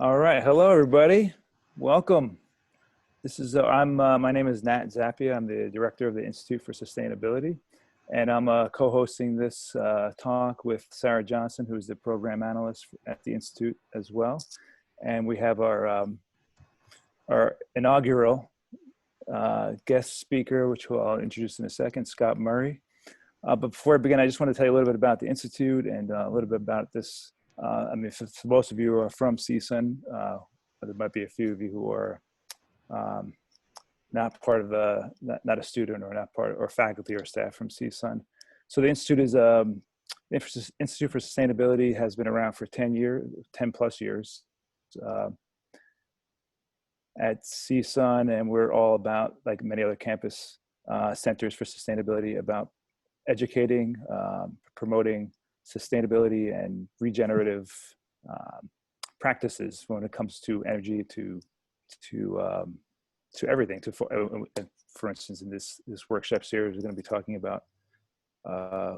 All right, hello everybody. Welcome. My name is Nat Zappia. I'm the director of the Institute for Sustainability, and I'm co-hosting this talk with Sarah Johnson, who is the program analyst at the Institute as well. And we have our inaugural guest speaker, which I'll introduce in a second, Scott Murray. But before I begin, I just want to tell you a little bit about the Institute and a little bit about this. For most of you who are from CSUN, there might be a few of you who are not part of not a student or not part or faculty or staff from CSUN. So the Institute is Institute for Sustainability has been around for 10 plus years at CSUN, and we're all about, like many other campus centers for sustainability, about educating, promoting sustainability and regenerative practices when it comes to energy, to everything. For instance, in this workshop series, we're going to be talking about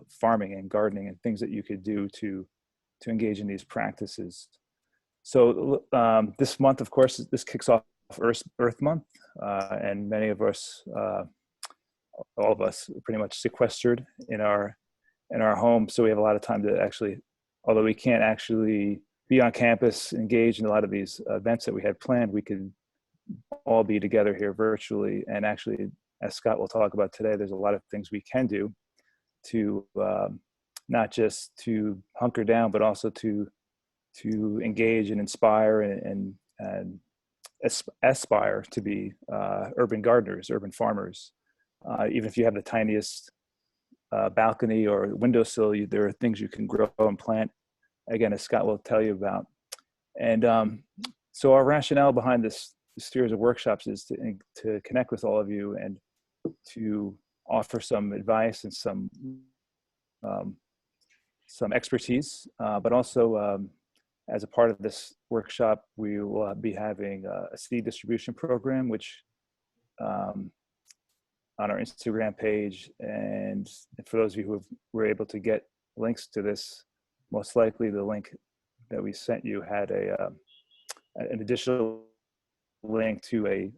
farming and gardening and things that you could do to engage in these practices. So this month, of course, this kicks off Earth Month, and many of us, all of us, are pretty much sequestered in our home. So we have a lot of time to actually, although we can't actually be on campus, engage in a lot of these events that we had planned, we could all be together here virtually. And actually, as Scott will talk about today, there's a lot of things we can do to not just to hunker down, but also to engage and inspire and aspire to be urban gardeners, urban farmers. Even if you have the tiniest balcony or windowsill, there are things you can grow and plant, again, as Scott will tell you about. And so our rationale behind this series of workshops is to connect with all of you and to offer some advice and some expertise, but also as a part of this workshop, we will be having a seed distribution program, which on our Instagram page. And for those of you who were able to get links to this, most likely the link that we sent you had an additional link to a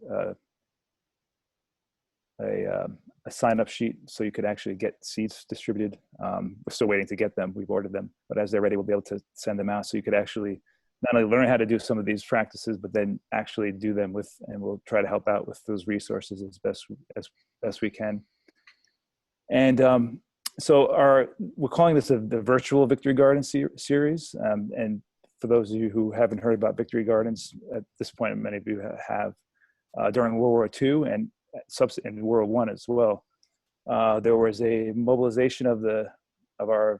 sign-up sheet, so you could actually get seeds distributed. We're still waiting to get them. We've ordered them, but as they're ready, we'll be able to send them out. So you could actually not only learn how to do some of these practices, but then actually do them and we'll try to help out with those resources as best we can. And so we're calling this the virtual Victory Garden series. And for those of you who haven't heard about Victory Gardens at this point, many of you have, during World War II and in World War I as well, there was a mobilization of our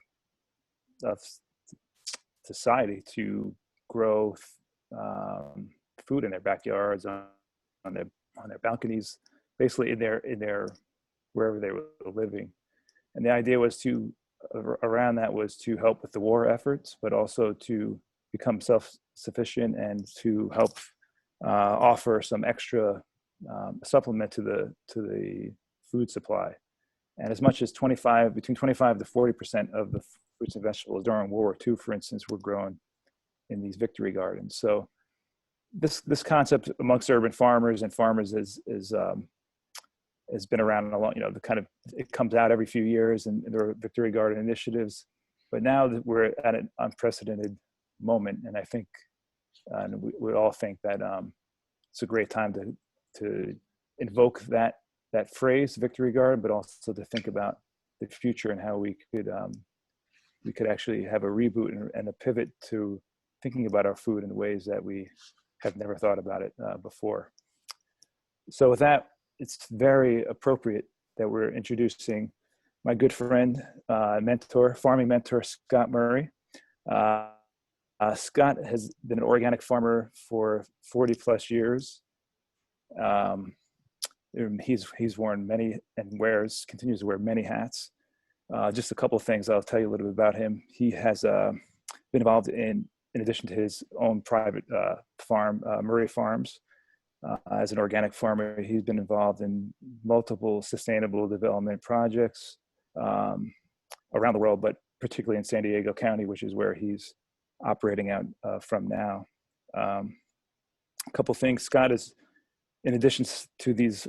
society to grow food in their backyards, on their balconies, basically in their wherever they were living. And the idea was around that was to help with the war efforts, but also to become self-sufficient and to help offer some extra supplement to the food supply. And as much as between 25 to 40% of the fruits and vegetables during World War II, for instance, were grown in these Victory Gardens. So this concept amongst urban farmers has been around a long, it comes out every few years, and there are Victory Garden initiatives. But now that we're at an unprecedented moment, and I think, and we all think that it's a great time to invoke that phrase, Victory Garden, but also to think about the future and how we could actually have a reboot and a pivot to thinking about our food in ways that we have never thought about it before. So with that, it's very appropriate that we're introducing my good friend, farming mentor, Scott Murray. Scott has been an organic farmer for 40 plus years. He's worn many and continues to wear many hats. Just a couple of things I'll tell you a little bit about him. He has been involved in addition to his own private farm, Murray Farms. As an organic farmer, he's been involved in multiple sustainable development projects around the world, but particularly in San Diego County, which is where he's operating out from now. A couple things. Scott is, in addition to these,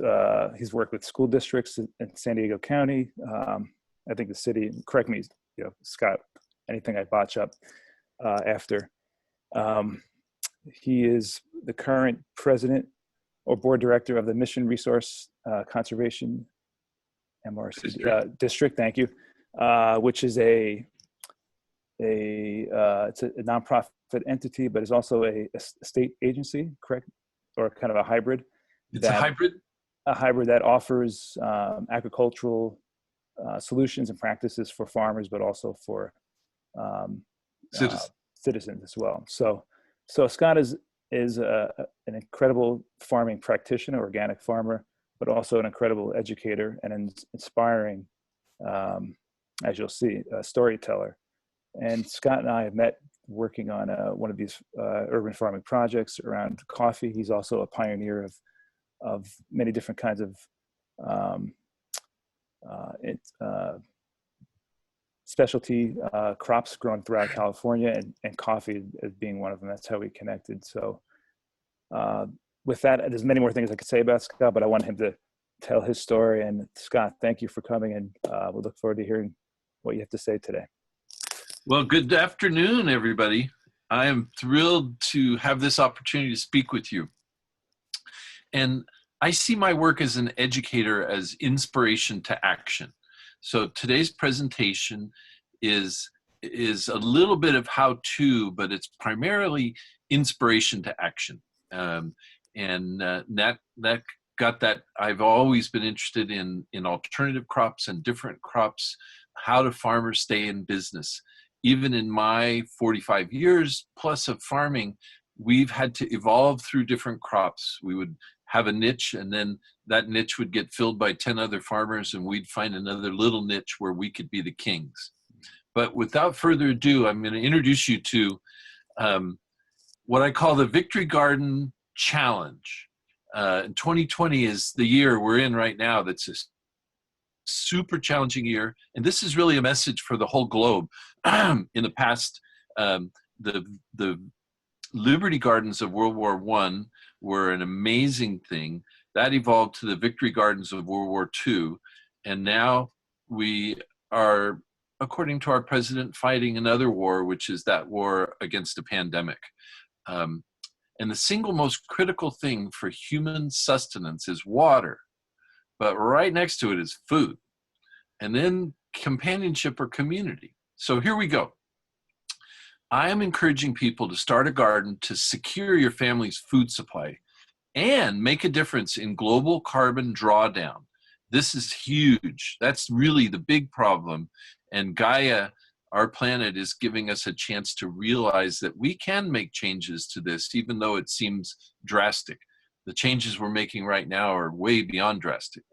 he's worked with school districts in San Diego County. I think the city, correct me, Scott, anything I botch up after. He is the current president or board director of the Mission Resource Conservation MRC district. Thank you, which is it's a nonprofit entity, but is also a state agency, correct, or kind of a hybrid. It's a hybrid. A hybrid that offers agricultural solutions and practices for farmers, but also for citizens as well. So Scott is an incredible farming practitioner, organic farmer, but also an incredible educator and an inspiring, as you'll see, a storyteller. And Scott and I have met working on one of these urban farming projects around coffee. He's also a pioneer of many different kinds of specialty crops grown throughout California, and coffee as being one of them. That's how we connected. So with that, there's many more things I could say about Scott, but I want him to tell his story. And Scott, thank you for coming, and we'll look forward to hearing what you have to say today. Well, good afternoon, everybody. I am thrilled to have this opportunity to speak with you. And I see my work as an educator as inspiration to action. So today's presentation is a little bit of how-to, but it's primarily inspiration to action. That got that. I've always been interested in alternative crops and different crops. How do farmers stay in business? Even in my 45 years plus of farming, we've had to evolve through different crops. We would have a niche, and then that niche would get filled by 10 other farmers, and we'd find another little niche where we could be the kings. But without further ado, I'm going to introduce you to what I call the Victory Garden Challenge. 2020 is the year we're in right now. That's a super challenging year, and this is really a message for the whole globe. In the past, the Liberty Gardens of World War I were an amazing thing. That evolved to the Victory Gardens of World War II, and now we are, according to our president, fighting another war, which is that war against a pandemic. And the single most critical thing for human sustenance is water, but right next to it is food, and then companionship or community. So here we go. I am encouraging people to start a garden to secure your family's food supply and make a difference in global carbon drawdown. This is huge. That's really the big problem. And Gaia, our planet, is giving us a chance to realize that we can make changes to this, even though it seems drastic. The changes we're making right now are way beyond drastic.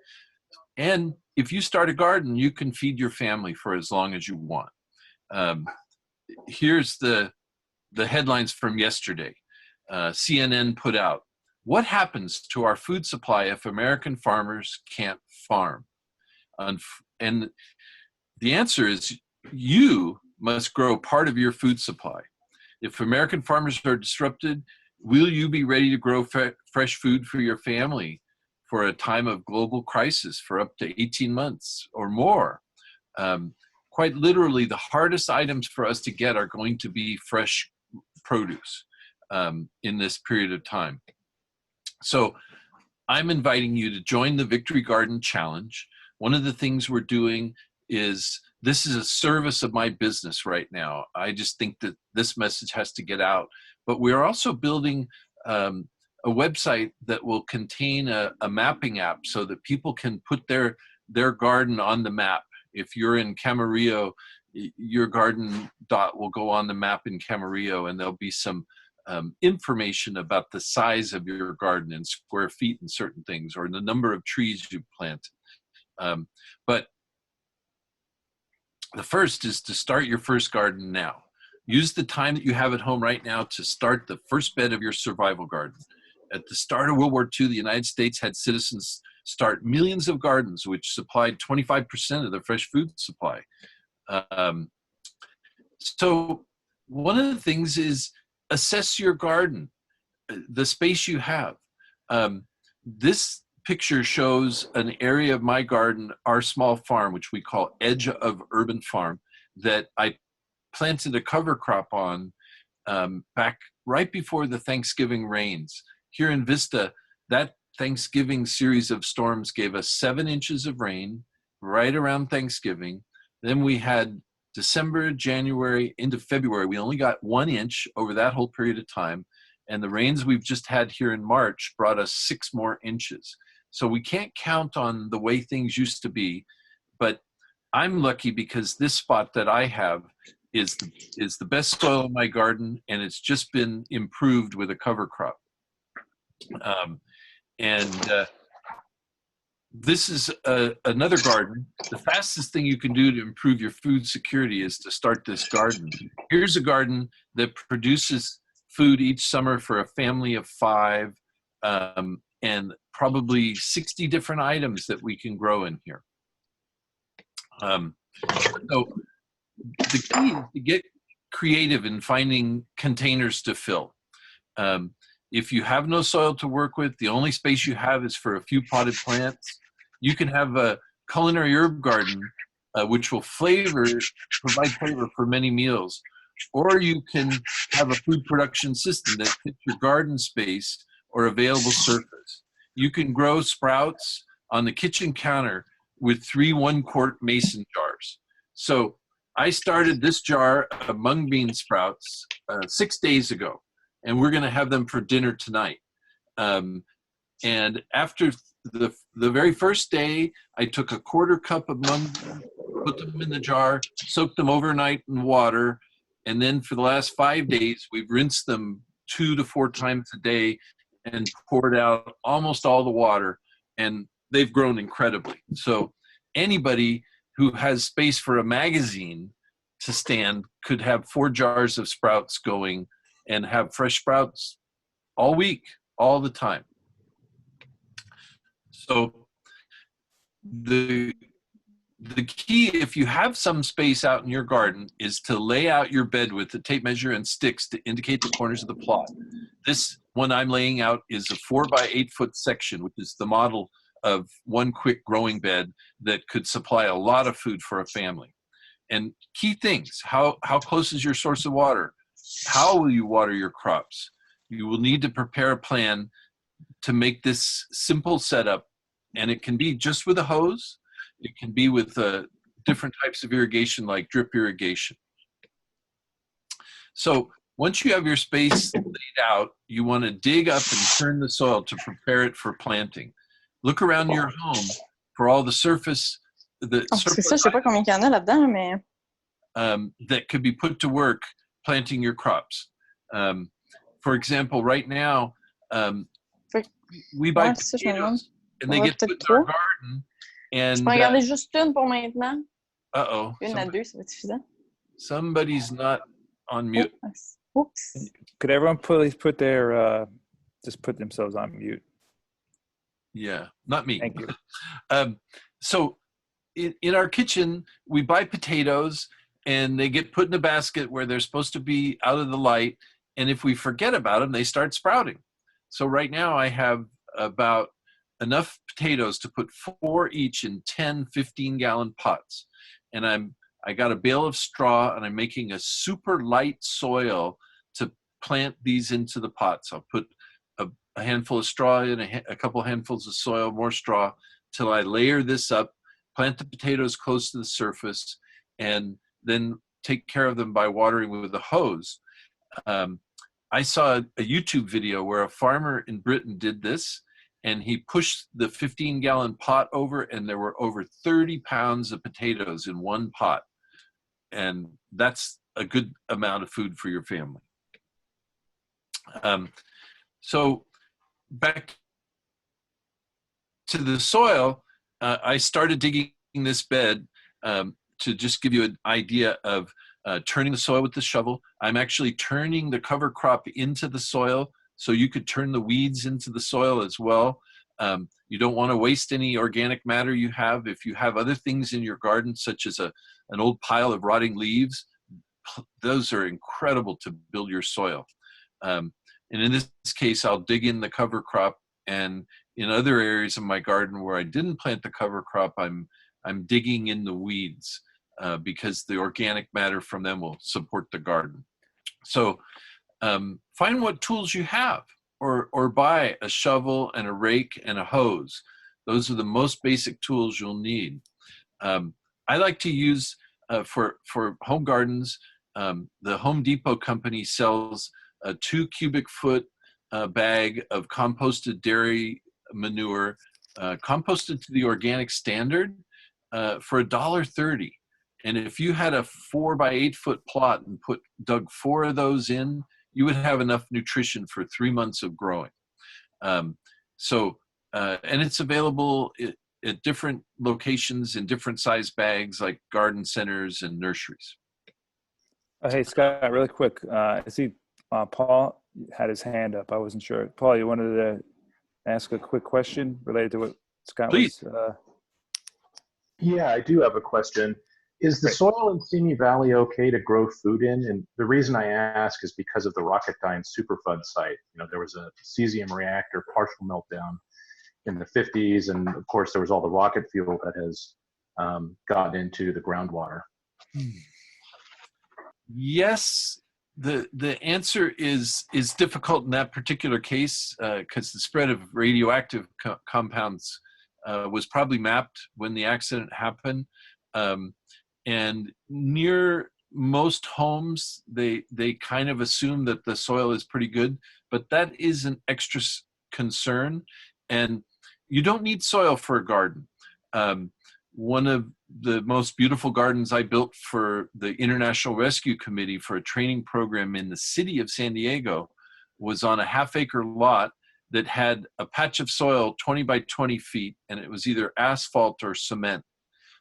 And if you start a garden, you can feed your family for as long as you want. Here's the headlines from yesterday. CNN put out, what happens to our food supply if American farmers can't farm? And the answer is you must grow part of your food supply. If American farmers are disrupted, will you be ready to grow fresh food for your family for a time of global crisis for up to 18 months or more? Quite literally, the hardest items for us to get are going to be fresh produce in this period of time. So I'm inviting you to join the Victory Garden Challenge. One of the things we're doing is, this is a service of my business right now. I just think that this message has to get out. But we're also building a website that will contain a mapping app so that people can put their garden on the map. If you're in Camarillo, your garden dot will go on the map in Camarillo, and there'll be some information about the size of your garden in square feet and certain things, or the number of trees you planted. But the first is to start your first garden now. Use the time that you have at home right now to start the first bed of your survival garden. At the start of World War II, the United States had citizens start millions of gardens, which supplied 25% of the fresh food supply. So one of the things is assess your garden. the space you have. This picture shows an area of my garden, our small farm, which we call Edge of Urban Farm, that I planted a cover crop on back right before the Thanksgiving rains. Here in Vista, that Thanksgiving series of storms gave us 7 inches of rain right around Thanksgiving. Then we had December, January, into February. We only got 1 inch over that whole period of time. And the rains we've just had here in March brought us 6 more inches. So we can't count on the way things used to be, but I'm lucky because this spot that I have is the best soil in my garden, and it's just been improved with a cover crop. This is another garden. The fastest thing you can do to improve your food security is to start this garden. Here's a garden that produces food each summer for a family of 5, and probably 60 different items that we can grow in here. So the key is to get creative in finding containers to fill. If you have no soil to work with, the only space you have is for a few potted plants. You can have a culinary herb garden, which will provide flavor for many meals. Or you can have a food production system that fits your garden space or available surface. You can grow sprouts on the kitchen counter with 3 1-quart mason jars. So I started this jar of mung bean sprouts 6 days ago, and we're going to have them for dinner tonight. And after the very first day, I took a 1/4 cup of mung bean, put them in the jar, soaked them overnight in water, and then for the last 5 days, we've rinsed them 2 to 4 times a day and poured out almost all the water, and they've grown incredibly. So anybody who has space for a magazine to stand could have 4 jars of sprouts going and have fresh sprouts all week, all the time. So the key, if you have some space out in your garden, is to lay out your bed with the tape measure and sticks to indicate the corners of the plot. This one I'm laying out is a 4 by 8 foot section, which is the model of one quick growing bed that could supply a lot of food for a family. And key things: how close is your source of water? How will you water your crops? You will need to prepare a plan to make this simple setup, and it can be just with a hose. It can be with different types of irrigation like drip irrigation. So once you have your space laid out, you want to dig up and turn the soil to prepare it for planting. Look around your home for all the surface, c'est ça, je sais pas combien il y en a là-dedans, mais that could be put to work planting your crops. For example, right now, we buy potatoes, and they get put in our garden. And je peux regarder juste une pour maintenant. Uh-oh. Une à 2, ça va être suffisant. Somebody's not on mute. Oops. Could everyone please put their just put themselves on mute? Yeah, not me. Thank you. So in our kitchen, we buy potatoes, and they get put in a basket where they're supposed to be out of the light. And if we forget about them, they start sprouting. So right now I have about enough potatoes to put 4 each in 10 15-gallon pots. And I got a bale of straw, and I'm making a super light soil to plant these into the pots. I'll put a handful of straw in, a couple handfuls of soil, more straw, till I layer this up, plant the potatoes close to the surface, and then take care of them by watering with a hose. I saw a YouTube video where a farmer in Britain did this, and he pushed the 15-gallon pot over, and there were over 30 pounds of potatoes in one pot. And that's a good amount of food for your family. So back to the soil, I started digging this bed to just give you an idea of turning the soil with the shovel. I'm actually turning the cover crop into the soil, so you could turn the weeds into the soil as well. You don't want to waste any organic matter you have. If you have other things in your garden, such as an old pile of rotting leaves, those are incredible to build your soil. And in this case, I'll dig in the cover crop, and in other areas of my garden where I didn't plant the cover crop, I'm digging in the weeds because the organic matter from them will support the garden. So find what tools you have, or buy a shovel and a rake and a hose. Those are the most basic tools you'll need. I like to use, for home gardens, the Home Depot company sells a 2 cubic foot bag of composted dairy manure, composted to the organic standard, for $1.30. And if you had a 4 by 8 foot plot and dug 4 of those in, you would have enough nutrition for 3 months of growing. And it's available at different locations in different size bags, like garden centers and nurseries. Hey, Scott, really quick. I see Paul had his hand up. I wasn't sure. Paul, you wanted to ask a quick question related to what Scott Please. was? Yeah, I do have a question. Is the soil in Simi Valley okay to grow food in? And the reason I ask is because of the Rocketdyne Superfund site. You know, there was a cesium reactor partial meltdown in the 50s, and of course there was all the rocket fuel that has gotten into the groundwater. Yes, the answer is difficult in that particular case because the spread of radioactive compounds was probably mapped when the accident happened. And near most homes, they kind of assume that the soil is pretty good, but that is an extra concern. And you don't need soil for a garden. One of the most beautiful gardens I built for the International Rescue Committee for a training program in the city of San Diego was on a half-acre lot that had a patch of soil 20 by 20 feet, and it was either asphalt or cement.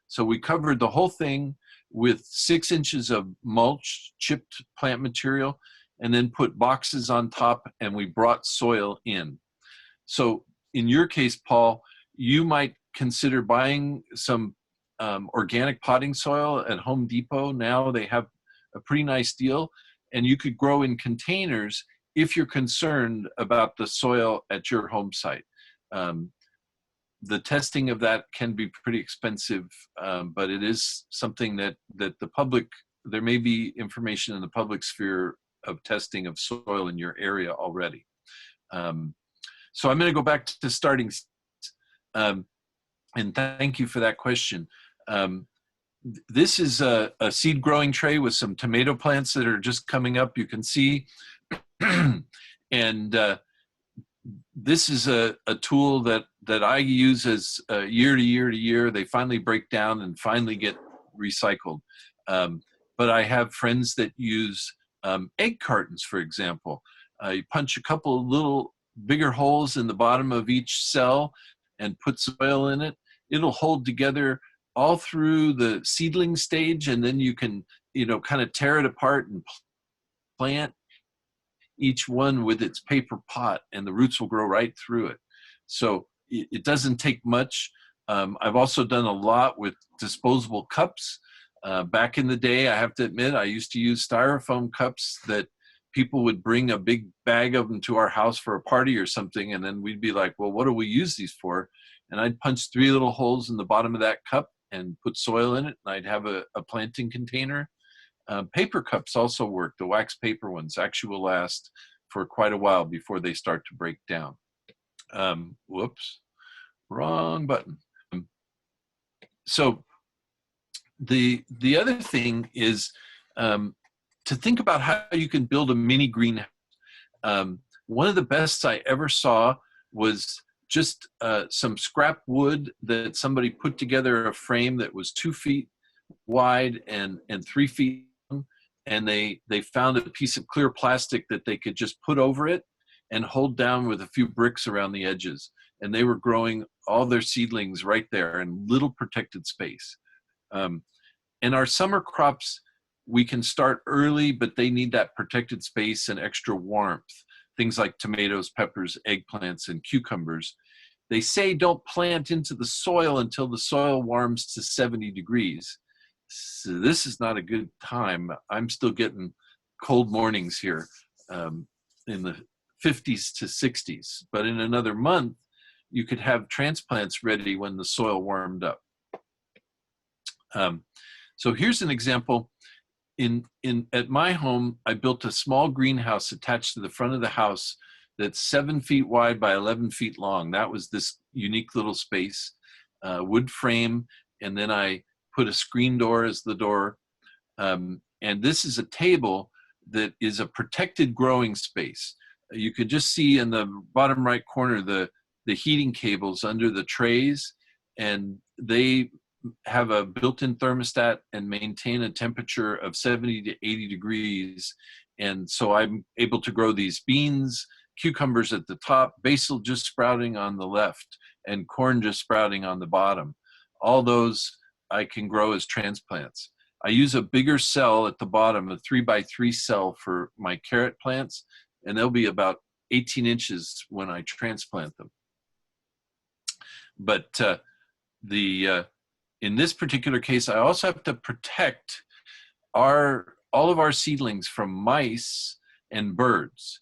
So we covered the whole thing with 6 inches of mulch, chipped plant material, and then put boxes on top, and we brought soil in. So in your case, Paul, you might consider buying some organic potting soil at Home Depot. Now they have a pretty nice deal, and you could grow in containers if you're concerned about the soil at your home site. The testing of that can be pretty expensive, but it is something that the public, there may be information in the public sphere of testing of soil in your area already. So I'm going to go back to starting, and thank you for that question. This is a seed growing tray with some tomato plants that are just coming up, you can see. And this is a tool that I use as year to year to year. They finally break down and finally get recycled. But I have friends that use egg cartons, for example. You punch a couple of little bigger holes in the bottom of each cell and put soil in it. It'll hold together all through the seedling stage, and then you can, kind of tear it apart and plant each one with its paper pot, and the roots will grow right through it. So it doesn't take much. I've also done a lot with disposable cups. Back in the day, I have to admit, I used to use styrofoam cups that people would bring a big bag of them to our house for a party or something, and then we'd be like, well, what do we use these for? And I'd punch 3 little holes in the bottom of that cup and put soil in it, and I'd have a planting container. Paper cups also work. The wax paper ones actually will last for quite a while before they start to break down. Whoops, wrong button. So the other thing is to think about how you can build a mini greenhouse. One of the best I ever saw was just some scrap wood that somebody put together a frame that was 2 feet wide and 3 feet long, and they found a piece of clear plastic that they could just put over it and hold down with a few bricks around the edges, and they were growing all their seedlings right there in little protected space. And our summer crops, we can start early, but they need that protected space and extra warmth. Things like tomatoes, peppers, eggplants, and cucumbers. They say don't plant into the soil until the soil warms to 70 degrees. So this is not a good time. I'm still getting cold mornings here in the 50s to 60s. But in another month, you could have transplants ready when the soil warmed up. So here's an example. At my home, I built a small greenhouse attached to the front of the house that's 7 feet wide by 11 feet long. That was this unique little space, wood frame, and then I put a screen door as the door. And this is a table that is a protected growing space. You could just see in the bottom right corner the heating cables under the trays, and they have a built-in thermostat and maintain a temperature of 70 to 80 degrees. And so I'm able to grow these beans, cucumbers at the top, basil just sprouting on the left, and corn just sprouting on the bottom. All those I can grow as transplants. I use a bigger cell at the bottom, a 3x3 cell for my carrot plants, and they'll be about 18 inches when I transplant them. But in this particular case, I also have to protect all of our seedlings from mice and birds.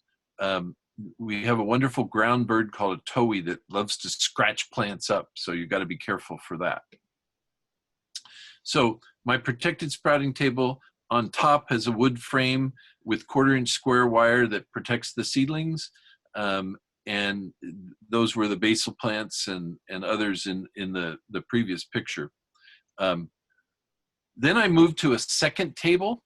We have a wonderful ground bird called a towhee that loves to scratch plants up, so you've got to be careful for that. So my protected sprouting table on top has a wood frame with 1/4-inch square wire that protects the seedlings. And those were the basil plants and others in the previous picture. Then I moved to a second table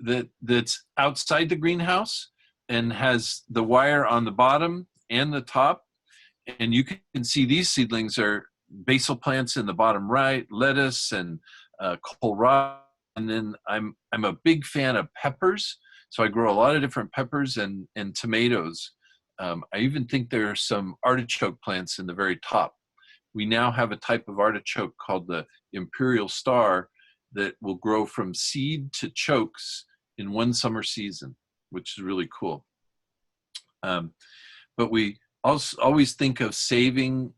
that's outside the greenhouse and has the wire on the bottom and the top. And you can see these seedlings are basil plants in the bottom right, lettuce and kohlrabi. And then I'm a big fan of peppers. So I grow a lot of different peppers and tomatoes. I even think there are some artichoke plants in the very top. We now have a type of artichoke called the Imperial Star that will grow from seed to chokes in one summer season, which is really cool. But we also always think of saving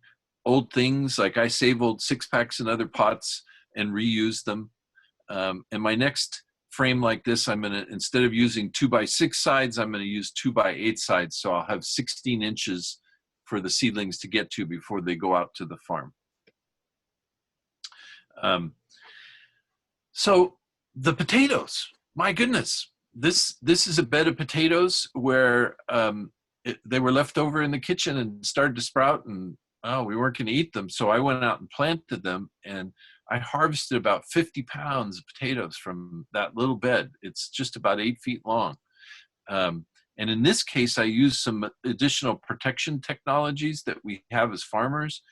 old things. Like I save old 6-packs in other pots and reuse them. And my next frame like this, I'm gonna, instead of using 2x6 sides, I'm gonna use 2x8 sides. So I'll have 16 inches for the seedlings to get to before they go out to the farm. So the potatoes, my goodness, this is a bed of potatoes where they were left over in the kitchen and started to sprout, and we weren't going to eat them. So I went out and planted them, and I harvested about 50 pounds of potatoes from that little bed. It's just about 8 feet long. And in this case, I used some additional protection technologies that we have as farmers.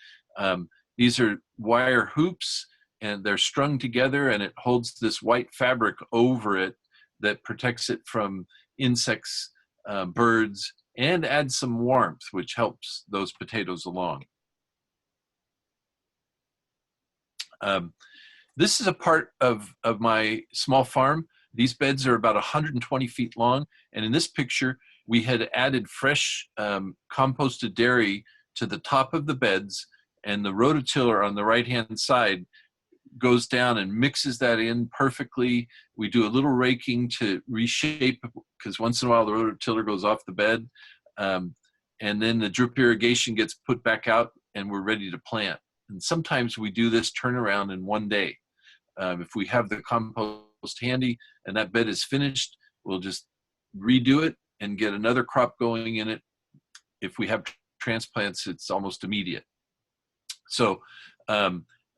These are wire hoops, and they're strung together, and it holds this white fabric over it that protects it from insects, birds, and adds some warmth, which helps those potatoes along. This is a part of my small farm. These beds are about 120 feet long. And in this picture, we had added fresh composted dairy to the top of the beds, and the rototiller on the right-hand side goes down and mixes that in perfectly. We do a little raking to reshape, because once in a while the rototiller goes off the bed. And then the drip irrigation gets put back out and we're ready to plant. And sometimes we do this turnaround in one day. If we have the compost handy and that bed is finished, we'll just redo it and get another crop going in it. If we have transplants, it's almost immediate. So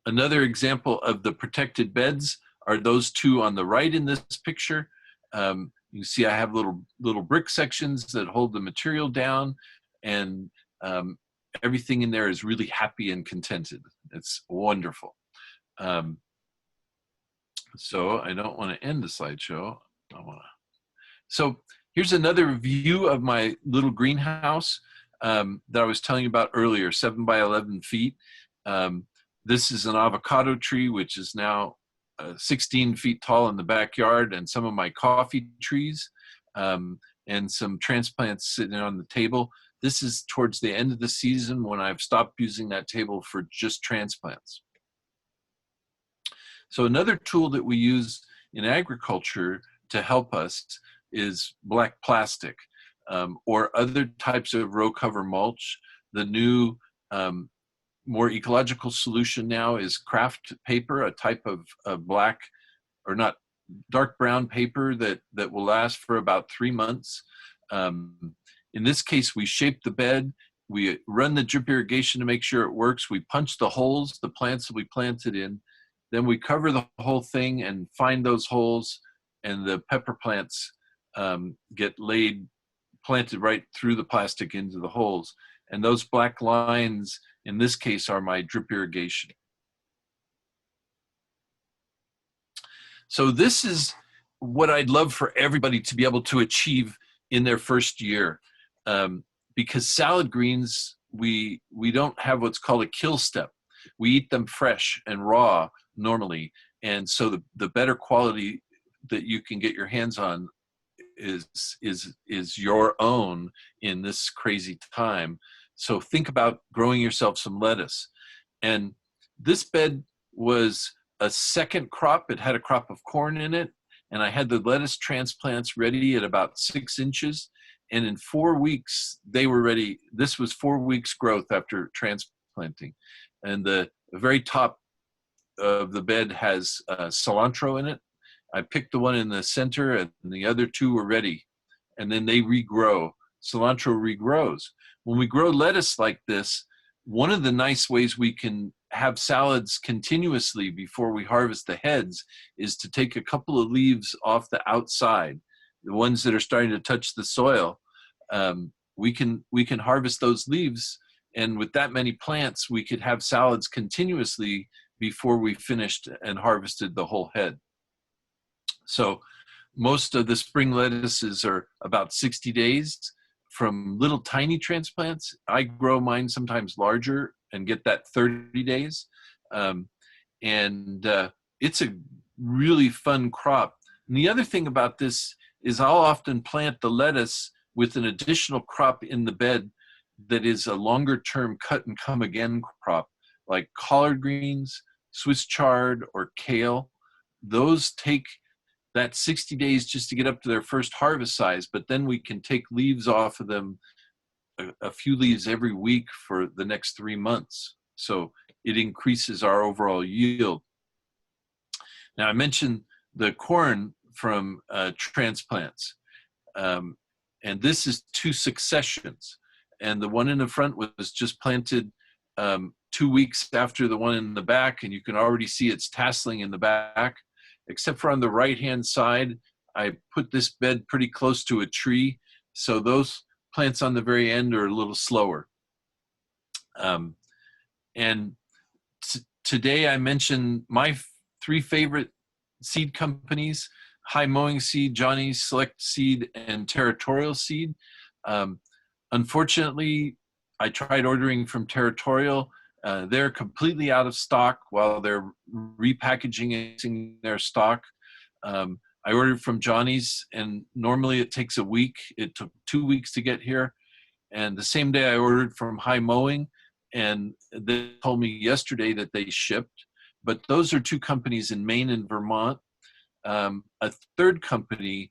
another example of the protected beds are those two on the right in this picture. You see I have little brick sections that hold the material down, and everything in there is really happy and contented. It's wonderful. So I don't want to end the slideshow. So here's another view of my little greenhouse that I was telling you about earlier, 7 by 11 feet. This is an avocado tree, which is now 16 feet tall in the backyard, and some of my coffee trees, and some transplants sitting on the table. This is towards the end of the season when I've stopped using that table for just transplants. So another tool that we use in agriculture to help us is black plastic. or other types of row cover mulch. The new more ecological solution now is craft paper, a type of black, or not, dark brown paper that will last for about 3 months. In this case, we shape the bed, we run the drip irrigation to make sure it works, we punch the holes, the plants that we planted in, then we cover the whole thing and find those holes, and the pepper plants get planted right through the plastic into the holes. And those black lines, in this case, are my drip irrigation. So this is what I'd love for everybody to be able to achieve in their first year. Because salad greens, we don't have what's called a kill step. We eat them fresh and raw normally. And so the better quality that you can get your hands on is your own in this crazy time. So think about growing yourself some lettuce. And this bed was a second crop. It had a crop of corn in it, and I had the lettuce transplants ready at about 6 inches. And in 4 weeks, they were ready. This was 4 weeks growth after transplanting. And the very top of the bed has cilantro in it. I picked the one in the center, and the other 2 were ready. And then they regrow. Cilantro regrows. When we grow lettuce like this, one of the nice ways we can have salads continuously before we harvest the heads is to take a couple of leaves off the outside, the ones that are starting to touch the soil. We can harvest those leaves, and with that many plants, we could have salads continuously before we finished and harvested the whole head. So most of the spring lettuces are about 60 days from little tiny transplants. I grow mine sometimes larger and get that 30 days. It's a really fun crop. And the other thing about this is I'll often plant the lettuce with an additional crop in the bed that is a longer term cut and come again crop, like collard greens, Swiss chard, or kale. Those take that 60 days just to get up to their first harvest size, but then we can take leaves off of them, a few leaves every week for the next 3 months. So it increases our overall yield. Now, I mentioned the corn from transplants. And this is 2 successions. And the one in the front was just planted 2 weeks after the one in the back, and you can already see it's tasseling in the back. Except for on the right-hand side, I put this bed pretty close to a tree, so those plants on the very end are a little slower. Today I mentioned my 3 favorite seed companies: High Mowing Seed, Johnny's Select Seed, and Territorial Seed. Unfortunately, I tried ordering from Territorial. They're completely out of stock while they're repackaging their stock. I ordered from Johnny's, and normally it takes a week. It took 2 weeks to get here. And the same day I ordered from High Mowing, and they told me yesterday that they shipped. But those are 2 companies in Maine and Vermont. A third company,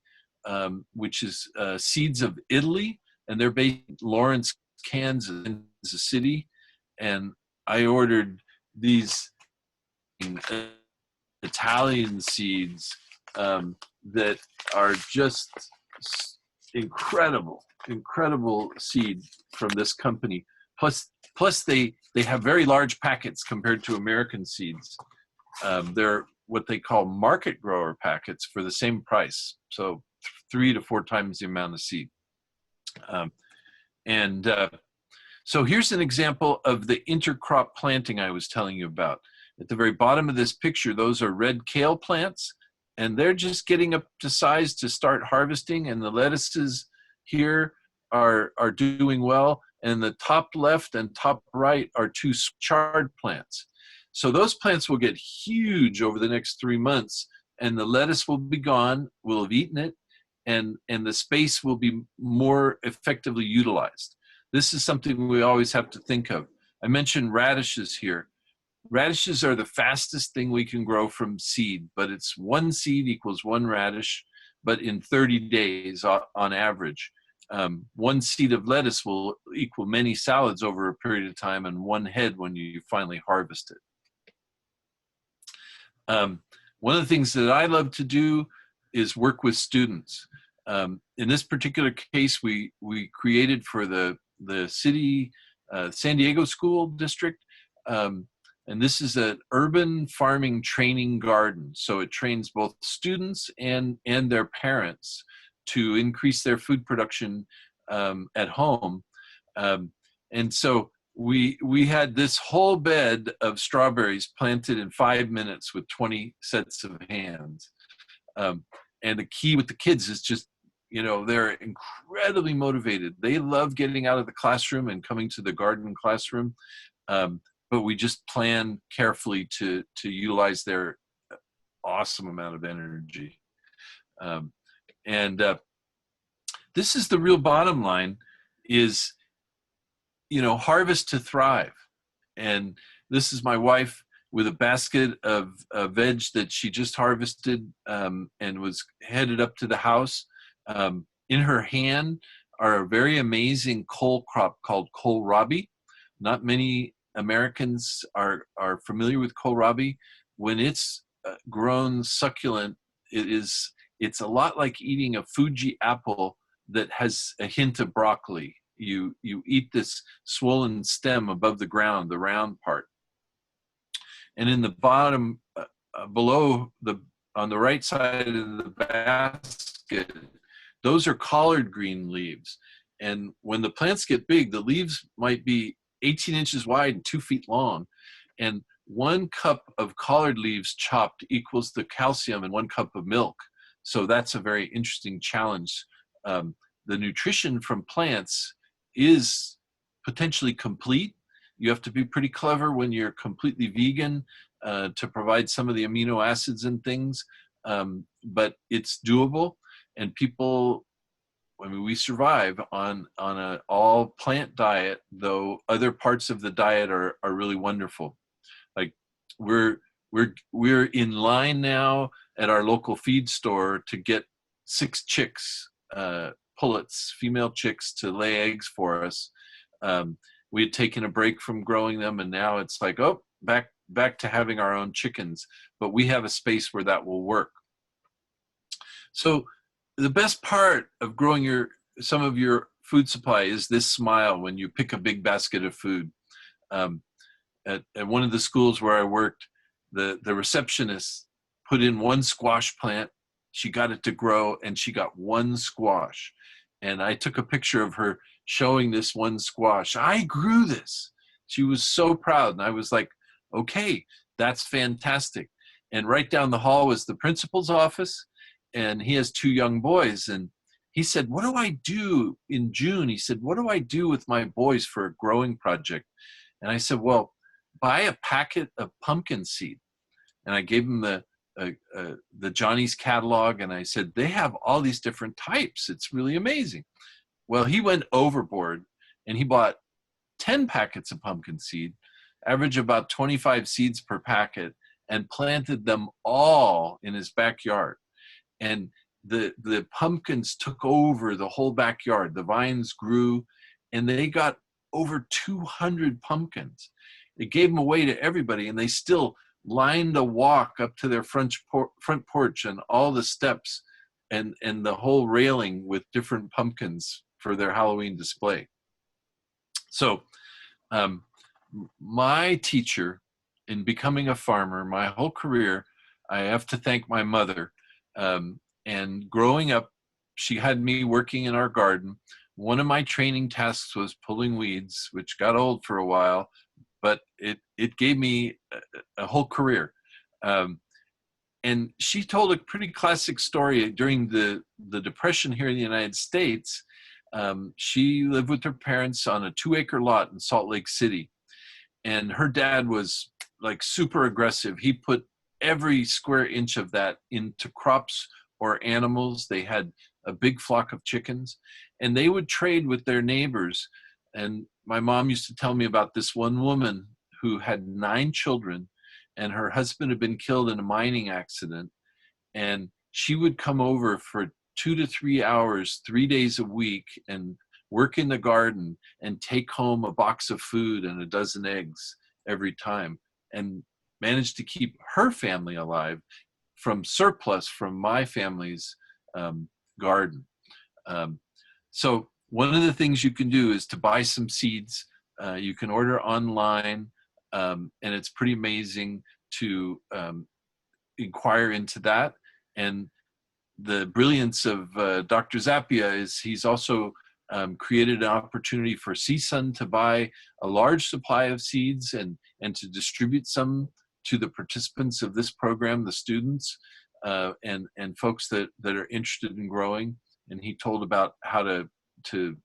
which is Seeds of Italy, and they're based in Lawrence, Kansas City. And I ordered these Italian seeds that are just incredible seed from this company. Plus they have very large packets compared to American seeds. They're what they call market grower packets for the same price. So 3 to 4 times the amount of seed. So here's an example of the intercrop planting I was telling you about. At the very bottom of this picture, those are red kale plants, and they're just getting up to size to start harvesting, and the lettuces here are doing well, and the top left and top right are 2 chard plants. So those plants will get huge over the next 3 months, and the lettuce will be gone, we'll have eaten it, and the space will be more effectively utilized. This is something we always have to think of. I mentioned radishes here. Radishes are the fastest thing we can grow from seed, but it's 1 seed equals 1 radish, but in 30 days on average. One seed of lettuce will equal many salads over a period of time, and one head when you finally harvest it. One of the things that I love to do is work with students. In this particular case, we created for the city San Diego School District, and this is an urban farming training garden. So it trains both students and their parents to increase their food production at home. And so we had this whole bed of strawberries planted in 5 minutes with 20 sets of hands. And the key with the kids is just, they're incredibly motivated. They love getting out of the classroom and coming to the garden classroom. But we just plan carefully to utilize their awesome amount of energy. This is the real bottom line is, harvest to thrive. And this is my wife with a basket of veg that she just harvested and was headed up to the house. In her hand are a very amazing cole crop called kohlrabi. Not many Americans are familiar with kohlrabi. When it's grown succulent, it's a lot like eating a Fuji apple that has a hint of broccoli. You eat this swollen stem above the ground, the round part. And in the bottom, below on the right side of the basket, those are collard green leaves. And when the plants get big, the leaves might be 18 inches wide and 2 feet long. And 1 cup of collard leaves chopped equals the calcium in 1 cup of milk. So that's a very interesting challenge. The nutrition from plants is potentially complete. You have to be pretty clever when you're completely vegan to provide some of the amino acids and things, but it's doable. And people, we survive on an all plant diet, though other parts of the diet are really wonderful. Like we're in line now at our local feed store to get 6 chicks, pullets, female chicks, to lay eggs for us. We had taken a break from growing them, and now it's like, oh, back to having our own chickens. But we have a space where that will work. So the best part of growing some of your food supply is this smile when you pick a big basket of food. At one of the schools where I worked, the receptionist put in 1 squash plant. She got it to grow, and she got 1 squash. And I took a picture of her showing this 1 squash. I grew this. She was so proud. And I was like, okay, that's fantastic. And right down the hall was the principal's office, and he has 2 young boys. And he said, what do I do in June? He said, what do I do with my boys for a growing project? And I said, well, buy a packet of pumpkin seed. And I gave him the Johnny's catalog, and I said, they have all these different types. It's really amazing. Well, he went overboard, and he bought 10 packets of pumpkin seed, average about 25 seeds per packet, and planted them all in his backyard. And the pumpkins took over the whole backyard. The vines grew, and they got over 200 pumpkins. It gave them away to everybody, and they still lined a walk up to their front porch and all the steps and the whole railing with different pumpkins for their Halloween display. So my teacher in becoming a farmer, my whole career, I have to thank my mother. And growing up, she had me working in our garden. One of my training tasks was pulling weeds, which got old for a while, but it gave me a whole career. And she told a pretty classic story during the Depression here in the United States. She lived with her parents on a 2-acre lot in Salt Lake City. And her dad was like super aggressive. He put every square inch of that into crops or animals. They had a big flock of chickens, and they would trade with their neighbors. And my mom used to tell me about this one woman who had 9 children, and her husband had been killed in a mining accident. And she would come over for 2 to 3 hours, 3 days a week, and work in the garden and take home a box of food and a dozen eggs every time, and managed to keep her family alive from surplus from my family's garden. So one of the things you can do is to buy some seeds. You can order online, and it's pretty amazing to inquire into that. And the brilliance of Dr. Zappia is he's also created an opportunity for CSUN to buy a large supply of seeds and to distribute some to the participants of this program, the students, and folks that are interested in growing. And he told about how to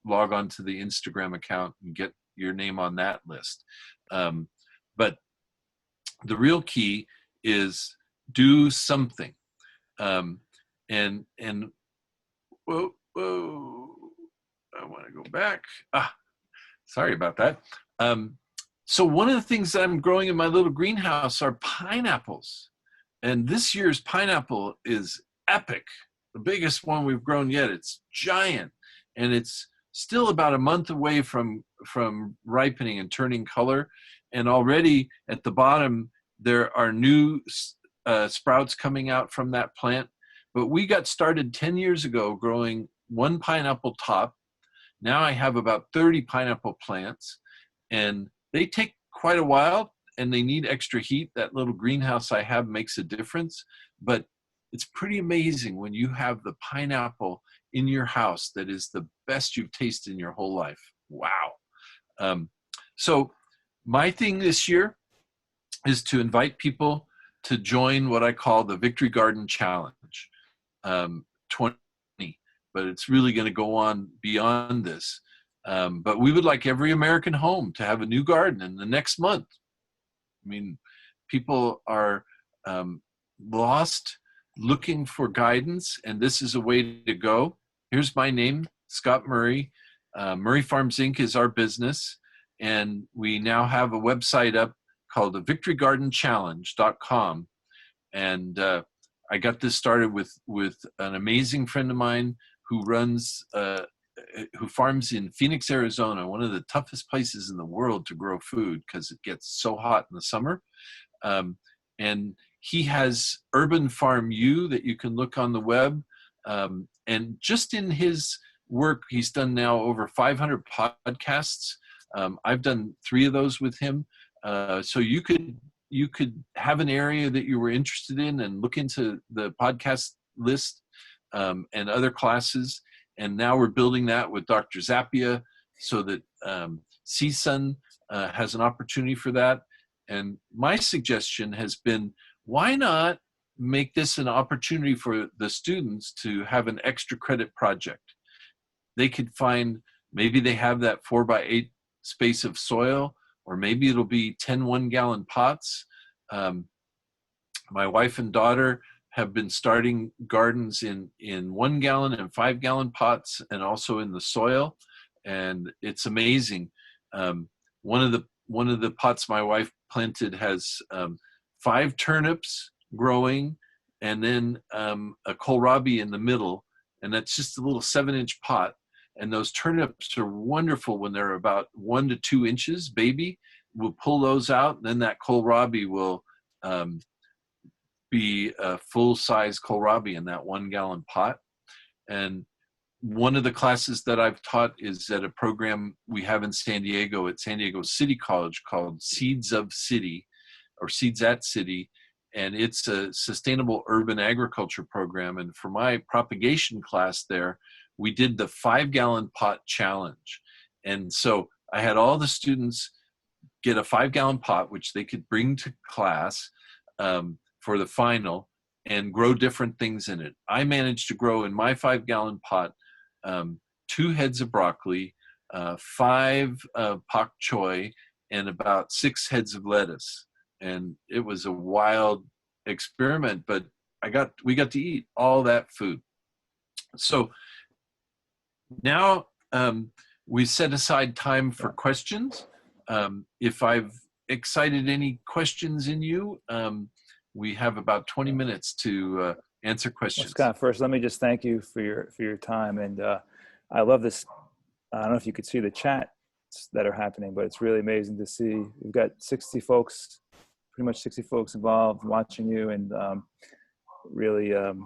log on to the Instagram account and get your name on that list. But the real key is do something. And whoa, I want to go back. Sorry about that. So one of the things that I'm growing in my little greenhouse are pineapples. And this year's pineapple is epic. The biggest one we've grown yet. It's giant. And it's still about a month away from ripening and turning color. And already at the bottom, there are new sprouts coming out from that plant. But we got started 10 years ago growing one pineapple top. Now I have about 30 pineapple plants, and they take quite a while and they need extra heat. That little greenhouse I have makes a difference, but it's pretty amazing when you have the pineapple in your house that is the best you've tasted in your whole life. Wow. So my thing this year is to invite people to join what I call the Victory Garden Challenge 20, but it's really going to go on beyond this. But we would like every American home to have a new garden in the next month. I mean, people are lost, looking for guidance, and this is a way to go. Here's my name, Scott Murray. Murray Farms Inc. is our business, and we now have a website up called the victorygardenchallenge.com. And I got this started with an amazing friend of mine who farms in Phoenix, Arizona, one of the toughest places in the world to grow food because it gets so hot in the summer. And he has Urban Farm U that you can look on the web. And just in his work, he's done now over 500 podcasts. I've done 3 of those with him. So you could have an area that you were interested in and look into the podcast list and other classes. And now we're building that with Dr. Zappia so that CSUN has an opportunity for that. And my suggestion has been, why not make this an opportunity for the students to have an extra credit project? They could find, maybe they have that 4x8 space of soil, or maybe it'll be 10 1-gallon pots. My wife and daughter have been starting gardens in 1-gallon and 5-gallon pots, and also in the soil, and it's amazing. One of the pots my wife planted has 5 turnips growing, and then a kohlrabi in the middle, and that's just a little 7-inch pot. And those turnips are wonderful when they're about 1 to 2 inches, baby. We'll pull those out, and then that kohlrabi will be a full-size kohlrabi in that 1-gallon pot. And one of the classes that I've taught is at a program we have in San Diego at San Diego City College called Seeds of City, or Seeds at City. And it's a sustainable urban agriculture program. And for my propagation class there, we did the 5-gallon pot challenge. And so I had all the students get a 5-gallon pot, which they could bring to class for the final, and grow different things in it. I managed to grow in my 5-gallon pot 2 heads of broccoli, 5 pak choi, and about 6 heads of lettuce. And it was a wild experiment, but we got to eat all that food. So now we set aside time for questions. If I've excited any questions in you, we have about 20 minutes to answer Well, questions. Scott, first, let me just thank you for your time. And I love this. I don't know if you could see the chats that are happening, but it's really amazing to see. We've got 60 folks, pretty much 60 folks involved watching you, and really, and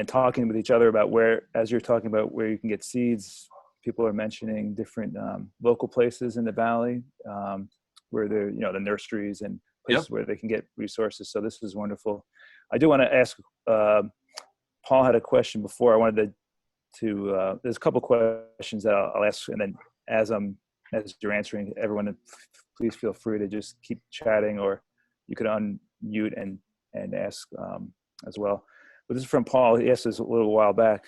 talking with each other about as you're talking about where you can get seeds. People are mentioning different local places in the Valley where they're, the nurseries and places where they can get resources. So this is wonderful. I do want to ask, Paul had a question before. I wanted to there's a couple questions that I'll ask, and then as you're answering, everyone, please feel free to just keep chatting, or you could unmute and ask as well. But this is from Paul. He asked this a little while back,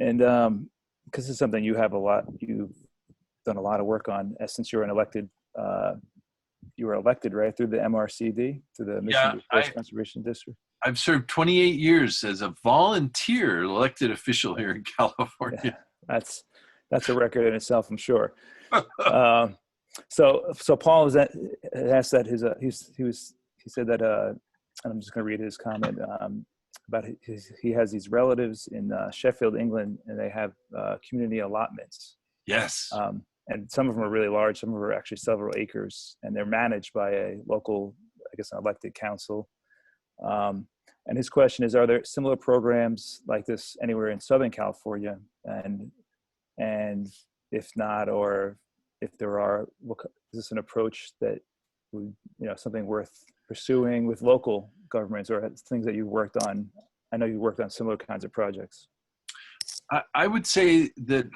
and because it's something you've done a lot of work on since you were elected. You were elected, right, through the MRCD, through the Mission Forest Conservation District. I've served 28 years as a volunteer elected official here in California. Yeah, that's a record in itself, I'm sure. So Paul asked that he said that, and I'm just going to read his comment about he has these relatives in Sheffield, England, and they have community allotments. Yes. And some of them are really large. Some of them are actually several acres, and they're managed by a local, I guess, an elected council. And his question is, are there similar programs like this anywhere in Southern California? And if not, or if there are, is this an approach that would, something worth pursuing with local governments, or things that you've worked on? I know you worked on similar kinds of projects. I would say that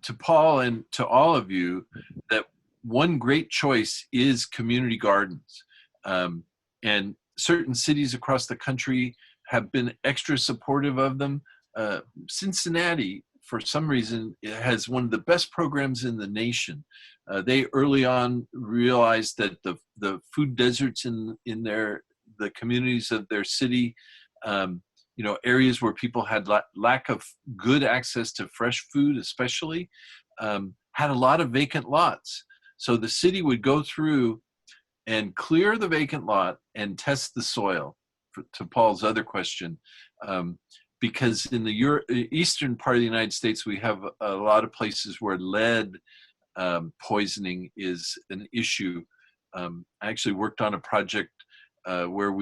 to Paul and to all of you, that one great choice is community gardens. And certain cities across the country have been extra supportive of them. Cincinnati, for some reason, has one of the best programs in the nation. They early on realized that the food deserts in the communities of their city, areas where people had lack of good access to fresh food, especially, had a lot of vacant lots. So the city would go through and clear the vacant lot and test the soil, to Paul's other question. Because in the eastern part of the United States, we have a lot of places where lead poisoning is an issue. I actually worked on a project where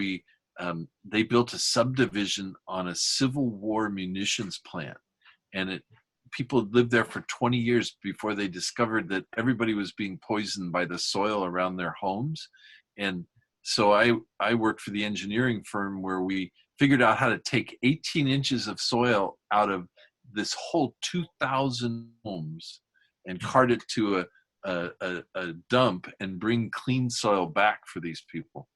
they built a subdivision on a Civil War munitions plant, and people lived there for 20 years before they discovered that everybody was being poisoned by the soil around their homes. And so I worked for the engineering firm where we figured out how to take 18 inches of soil out of this whole 2,000 homes and cart it to a dump and bring clean soil back for these people.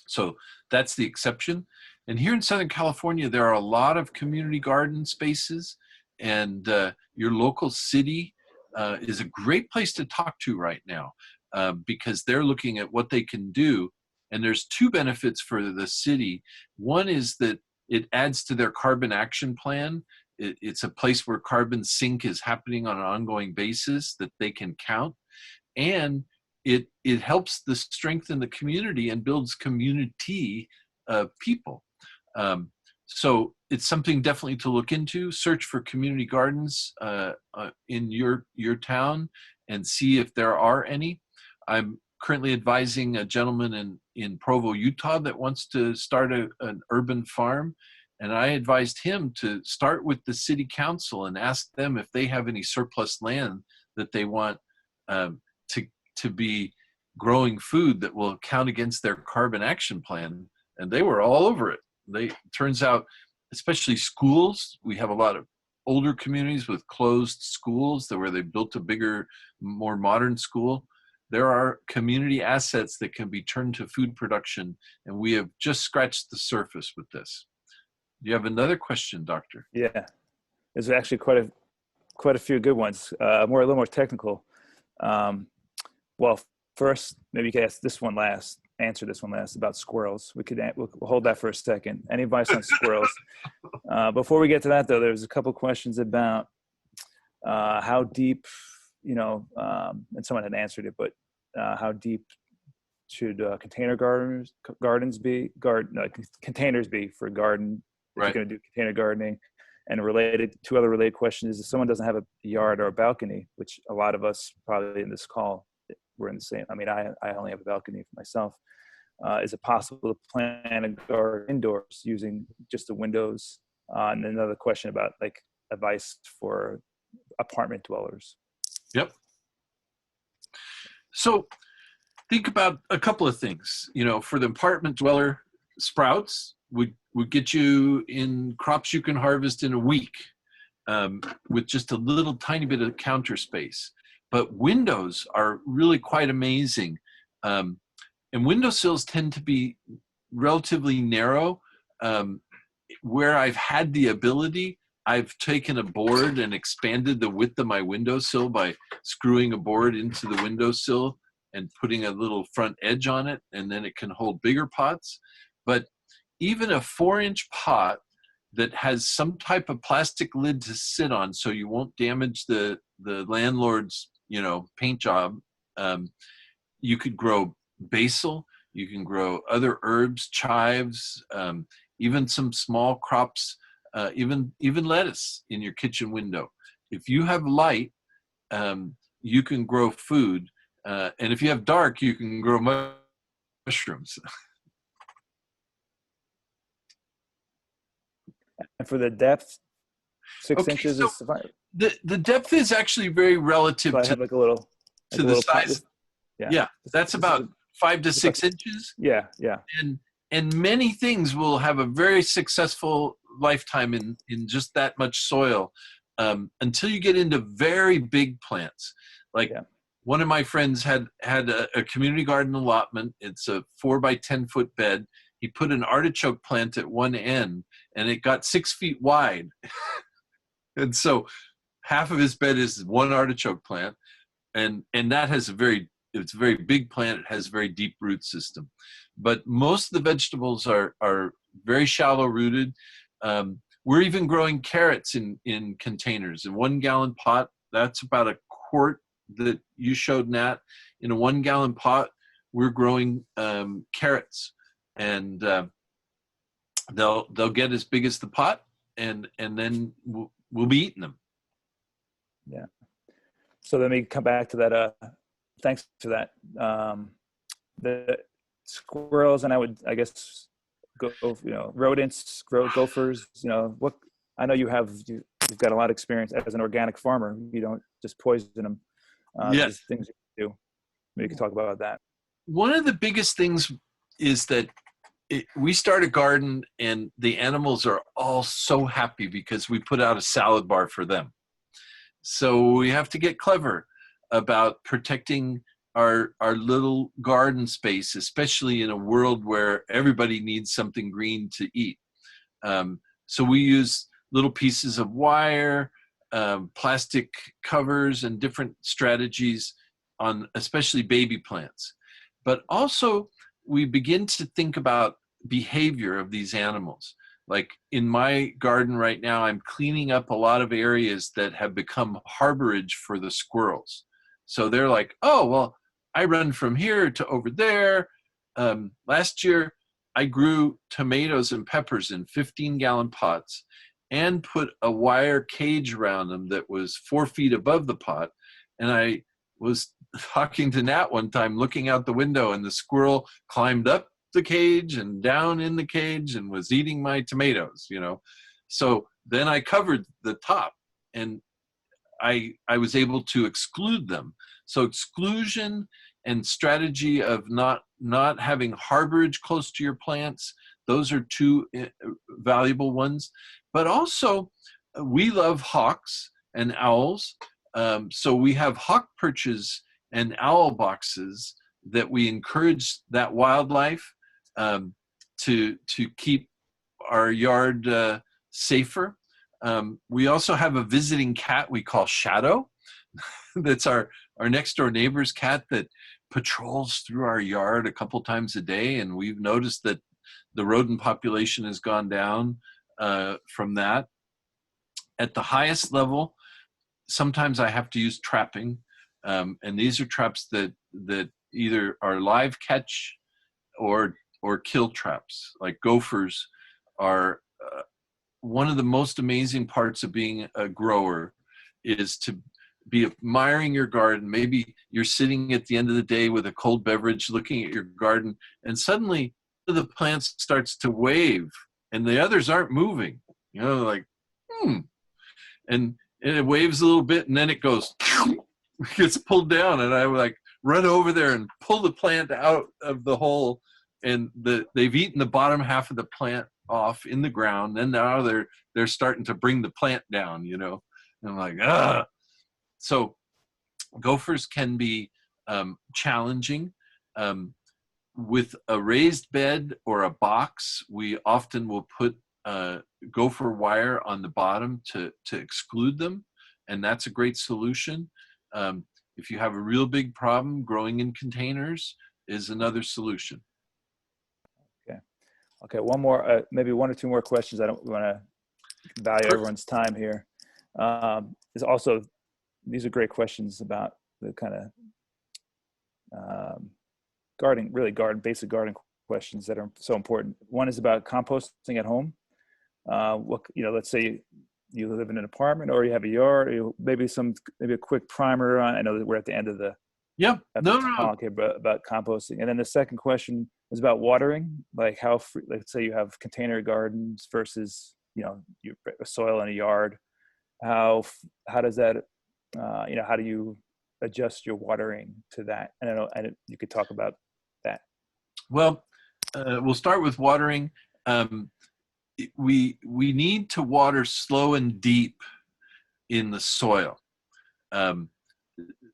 So that's the exception. And here in Southern California, there are a lot of community garden spaces, and your local city is a great place to talk to right now because they're looking at what they can do. And there's two benefits for the city. One is that it adds to their carbon action plan. It's a place where carbon sink is happening on an ongoing basis that they can count. And it helps to strengthen the community and builds community people. So it's something definitely to look into. Search for community gardens in your town and see if there are any. I'm currently advising a gentleman in Provo, Utah that wants to start an urban farm. And I advised him to start with the city council and ask them if they have any surplus land that they want to be growing food that will count against their carbon action plan. And they were all over it. Turns out, especially schools, we have a lot of older communities with closed schools where they built a bigger, more modern school. There are community assets that can be turned to food production, and we have just scratched the surface with this. Do you have another question, Doctor? Yeah, there's actually quite a few good ones, a little more technical. Well, first, maybe you can answer this one last about squirrels. We'll hold that for a second. Any advice on squirrels? Before we get to that, though, there's a couple questions about how deep, and someone had answered it, but how deep should container containers be for garden if Right. you're going to do container gardening? And two other related questions is if someone doesn't have a yard or a balcony, which a lot of us probably in this call, we're in the same. I mean, I only have a balcony for myself. Is it possible to plant a garden indoors using just the windows? And another question about like advice for apartment dwellers. Yep. So think about a couple of things. You know, for the apartment dweller, sprouts would get you in crops you can harvest in a week with just a little tiny bit of counter space. But windows are really quite amazing. And windowsills tend to be relatively narrow. Where I've had the ability, I've taken a board and expanded the width of my windowsill by screwing a board into the windowsill and putting a little front edge on it, and then it can hold bigger pots. But even a 4-inch pot that has some type of plastic lid to sit on so you won't damage the landlord's, you know, paint job, you could grow basil, you can grow other herbs, chives, even some small crops, even lettuce in your kitchen window. If you have light, you can grow food. And if you have dark, you can grow mushrooms. And for the depth, 6 Okay, inches so is fine. the depth is actually very relative So I to have like a little, the little size. Yeah, that's This about is- 5 to it's 6 like- inches. yeah. And many things will have a very successful lifetime in just that much soil until you get into very big plants. Like one of my friends had a community garden allotment. It's a 4 by 10 foot bed. He put an artichoke plant at one end, and it got 6 feet wide. And so half of his bed is one artichoke plant, and that has it's a very big plant. It has a very deep root system. But most of the vegetables are very shallow rooted. We're even growing carrots in containers. In 1 gallon pot, that's about a quart that you showed, Nat. In a 1 gallon pot, we're growing carrots, and they'll get as big as the pot, and then we'll be eating them. Yeah. So let me come back to that. Thanks for that. The squirrels, and I guess rodents, gophers. You know, what I know you've got a lot of experience as an organic farmer. You don't just poison them. Yes. There's things you do. Maybe you can talk about that. One of the biggest things is that we start a garden, and the animals are all so happy because we put out a salad bar for them. So we have to get clever about protecting our little garden space, especially in a world where everybody needs something green to eat. So we use little pieces of wire, plastic covers, and different strategies on especially baby plants. But also we begin to think about behavior of these animals. Like in my garden right now, I'm cleaning up a lot of areas that have become harborage for the squirrels. So they're like, oh, well, I run from here to over there. Last year, I grew tomatoes and peppers in 15-gallon pots and put a wire cage around them that was 4 feet above the pot. And I was talking to Nat one time, looking out the window, and the squirrel climbed up the cage and down in the cage and was eating my tomatoes, you know. So then I covered the top, and I was able to exclude them. So exclusion and strategy of not having harborage close to your plants, those are two valuable ones. But also, we love hawks and owls. So we have hawk perches and owl boxes that we encourage that wildlife to keep our yard safer. We also have a visiting cat we call Shadow. That's our next door neighbor's cat that patrols through our yard a couple times a day, and we've noticed that the rodent population has gone down from that. At the highest level, sometimes I have to use trapping, and these are traps that either are live catch or kill traps. Like gophers are one of the most amazing parts of being a grower is to be admiring your garden. Maybe you're sitting at the end of the day with a cold beverage looking at your garden, and suddenly the plant starts to wave and the others aren't moving. You know, like, and it waves a little bit and then it goes, gets pulled down, and I like run over there and pull the plant out of the hole, and they've eaten the bottom half of the plant off in the ground. Then now they're starting to bring the plant down, you know. And I'm like, ah. So gophers can be challenging. With a raised bed or a box, we often will put gopher wire on the bottom to exclude them, and that's a great solution. If you have a real big problem, growing in containers is another solution. Okay, one more, maybe one or two more questions. I don't want to value everyone's time here. There's also, these are great questions about the kind of gardening, really basic gardening questions that are so important. One is about composting at home. What, you know, let's say you live in an apartment or you have a yard, maybe a quick primer on, I know that we're at the end of the talk here about composting. And then the second question is about watering, like let's say you have container gardens versus, you know, your soil in a yard. How does that, you know, how do you adjust your watering to that? And I know, and you could talk about that. Well, we'll start with watering. We need to water slow and deep in the soil.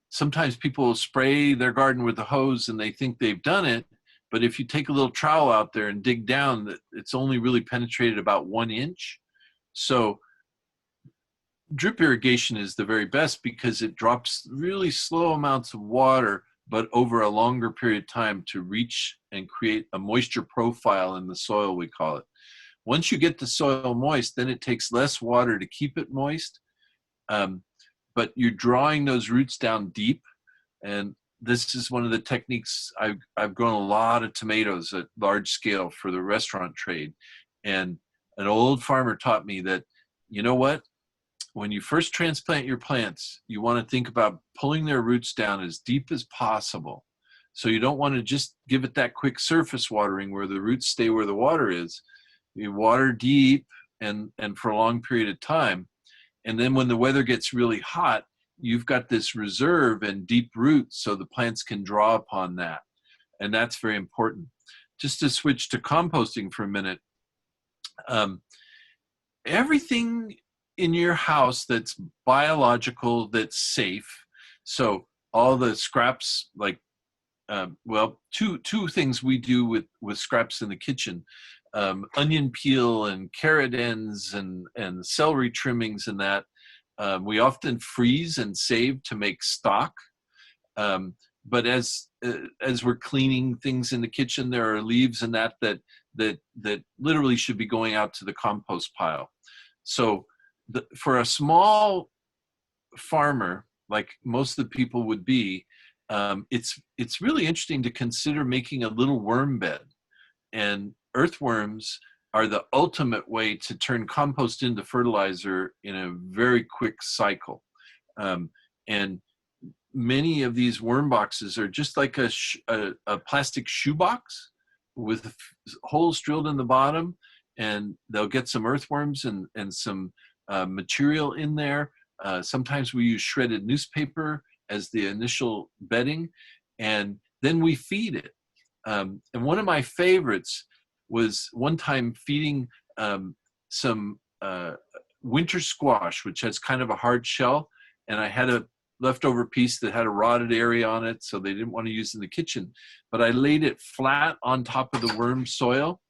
Sometimes people spray their garden with a hose and they think they've done it, but if you take a little trowel out there and dig down, it's only really penetrated about 1 inch. So drip irrigation is the very best because it drops really slow amounts of water, but over a longer period of time to reach and create a moisture profile in the soil, we call it. Once you get the soil moist, then it takes less water to keep it moist, but you're drawing those roots down deep. And this is one of the techniques. I've grown a lot of tomatoes at large scale for the restaurant trade. And an old farmer taught me that, you know what? When you first transplant your plants, you want to think about pulling their roots down as deep as possible. So you don't want to just give it that quick surface watering where the roots stay where the water is. You water deep and for a long period of time. And then when the weather gets really hot, you've got this reserve and deep roots so the plants can draw upon that. And that's very important. Just to switch to composting for a minute, everything in your house that's biological, that's safe. So all the scraps, like, well, two things we do with scraps in the kitchen, onion peel and carrot ends and celery trimmings and that, we often freeze and save to make stock. But as we're cleaning things in the kitchen, there are leaves and that literally should be going out to the compost pile. So for a small farmer, like most of the people would be, it's really interesting to consider making a little worm bed. And earthworms are the ultimate way to turn compost into fertilizer in a very quick cycle. And many of these worm boxes are just like a plastic shoebox with holes drilled in the bottom, and they'll get some earthworms and some material in there. Sometimes we use shredded newspaper as the initial bedding, and then we feed it. And one of my favorites was one time feeding some winter squash, which has kind of a hard shell, and I had a leftover piece that had a rotted area on it, so they didn't want to use it in the kitchen. But I laid it flat on top of the worm soil,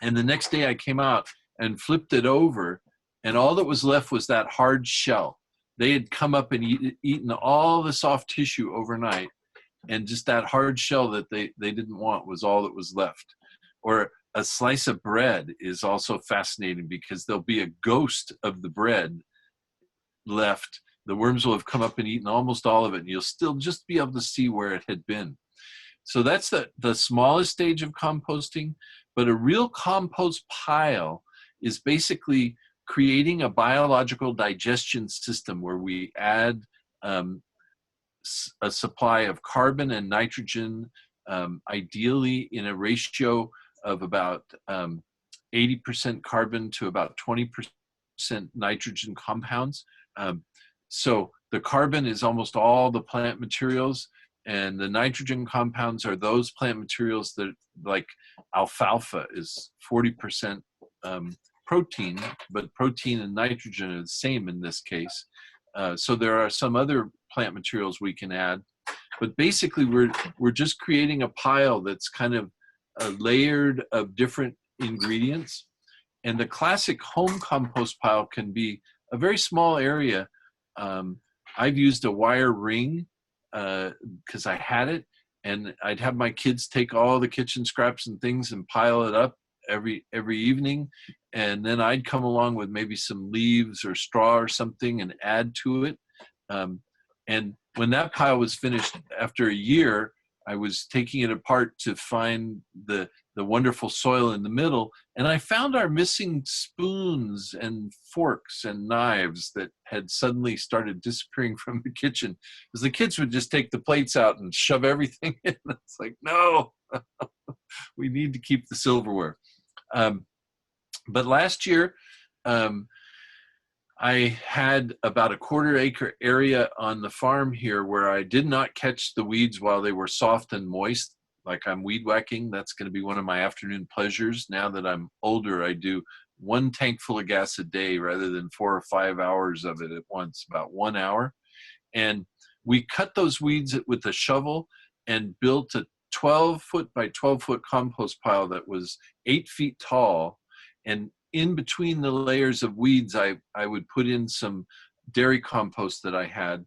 and the next day I came out and flipped it over, and all that was left was that hard shell. They had come up and eaten all the soft tissue overnight, and just that hard shell that they didn't want was all that was left. Or a slice of bread is also fascinating because there'll be a ghost of the bread left. The worms will have come up and eaten almost all of it, and you'll still just be able to see where it had been. So that's the smallest stage of composting. But a real compost pile is basically creating a biological digestion system where we add a supply of carbon and nitrogen, ideally in a ratio of about 80% carbon to about 20% nitrogen compounds. So the carbon is almost all the plant materials, and the nitrogen compounds are those plant materials that, like alfalfa is 40% protein, but protein and nitrogen are the same in this case. So there are some other plant materials we can add, but basically we're just creating a pile that's kind of layered of different ingredients. And the classic home compost pile can be a very small area. I've used a wire ring because I had it, and I'd have my kids take all the kitchen scraps and things and pile it up every evening, and then I'd come along with maybe some leaves or straw or something and add to it. And when that pile was finished after a year, I was taking it apart to find the wonderful soil in the middle, and I found our missing spoons and forks and knives that had suddenly started disappearing from the kitchen, because the kids would just take the plates out and shove everything in. It's like, no, we need to keep the silverware. But last year, I had about a quarter-acre area on the farm here where I did not catch the weeds while they were soft and moist, like I'm weed whacking. That's going to be one of my afternoon pleasures. Now that I'm older, I do 1 tank full of gas a day rather than 4 or 5 hours of it at once, about 1 hour. And we cut those weeds with a shovel and built a 12-foot by 12-foot compost pile that was 8 feet tall. And in between the layers of weeds, I would put in some dairy compost that I had.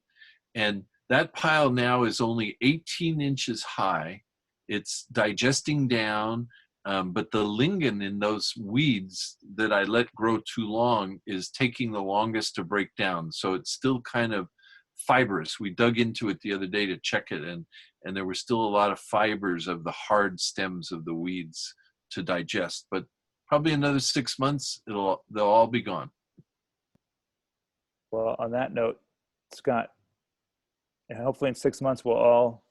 And that pile now is only 18 inches high. It's digesting down, but the lignin in those weeds that I let grow too long is taking the longest to break down. So it's still kind of fibrous. We dug into it the other day to check it, and there were still a lot of fibers of the hard stems of the weeds to digest. But probably another 6 months, they'll all be gone. Well, on that note, Scott, and hopefully in 6 months we'll all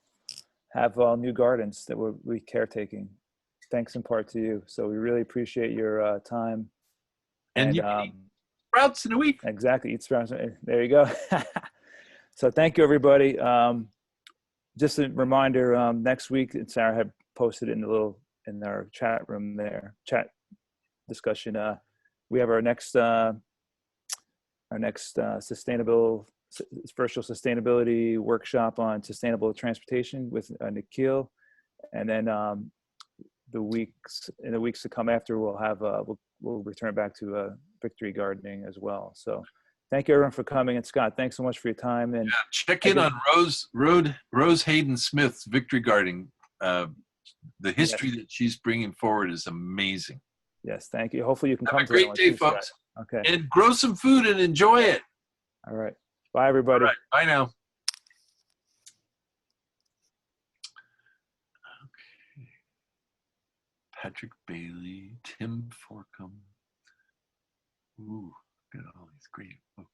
have new gardens that we'll be caretaking. Thanks in part to you. So we really appreciate your time. And you eat sprouts in a week. Exactly, eat sprouts. There you go. So thank you, everybody. Just a reminder, next week, and Sarah had posted it in our chat room there, chat discussion. We have our next virtual sustainability workshop on sustainable transportation with Nikhil, and then in the weeks to come after, we'll have we'll return back to victory gardening as well. So thank you everyone for coming, and Scott, thanks so much for your time. And check in on Rose Hayden Smith's victory gardening. The history that she's bringing forward is amazing. Yes, thank you. Hopefully you can come to that one. Have a great day, folks. Scott. Okay. And grow some food and enjoy it. All right. Bye, everybody. All right. Bye now. Okay. Patrick Bailey, Tim Forcum. Ooh, look at all these great folks.